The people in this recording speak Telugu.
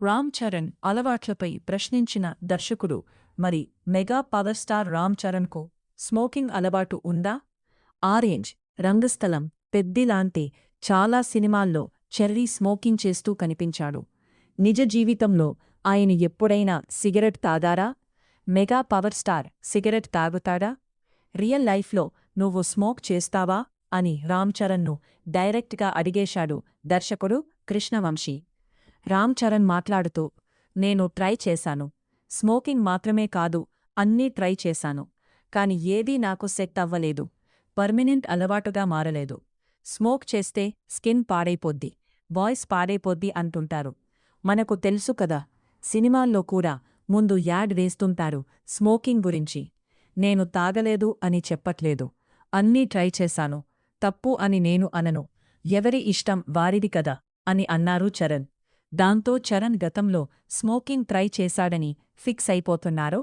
రామ్ చరణ్ అలవాట్లపై ప్రశ్నించిన దర్శకుడు మరి మెగా పవర్ స్టార్ రామ్ చరణ్కు స్మోకింగ్ అలవాటు ఉందా? ఆరెంజ్ రంగస్థలం పెద్దిలాంటి చాలా సినిమాల్లో చెర్రీ స్మోకింగ్ చేస్తూ కనిపించాడు. నిజ జీవితంలో ఆయన ఎప్పుడైనా సిగరెట్ తాగారా? మెగా పవర్ స్టార్ సిగరెట్ తాగుతాడా? రియల్ లైఫ్లో నువ్వు స్మోక్ చేస్తావా అని రామ్ చరణ్ను డైరెక్ట్గా అడిగేశాడు దర్శకుడు కృష్ణవంశీ. రామ్ చరణ్ మాట్లాడుతూ, నేను ట్రై చేశాను. స్మోకింగ్ మాత్రమే కాదు, అన్నీ ట్రై చేశాను. కాని ఏదీ నాకు సెట్ అవ్వలేదు. పర్మనెంట్ అలవాటుగా మారలేదు. స్మోక్ చేస్తే స్కిన్ పాడైపోద్ది, వాయిస్ పాడైపోద్ది అంటుంటారు. మనకు తెలుసు కదా, సినిమాల్లో కూడా ముందు యాడ్ వేస్తుంటారు స్మోకింగ్ గురించి. నేను తాగలేదు అని చెప్పట్లేదు. అన్నీ ట్రై చేశాను. తప్పు అని నేను అనను. ఎవరి ఇష్టం వారిది కదా అని అన్నారు చరణ్. దాంతో చరణ్ గతంలో స్మోకింగ్ ట్రై చేశాడని ఫిక్స్ అయిపోతున్నారు.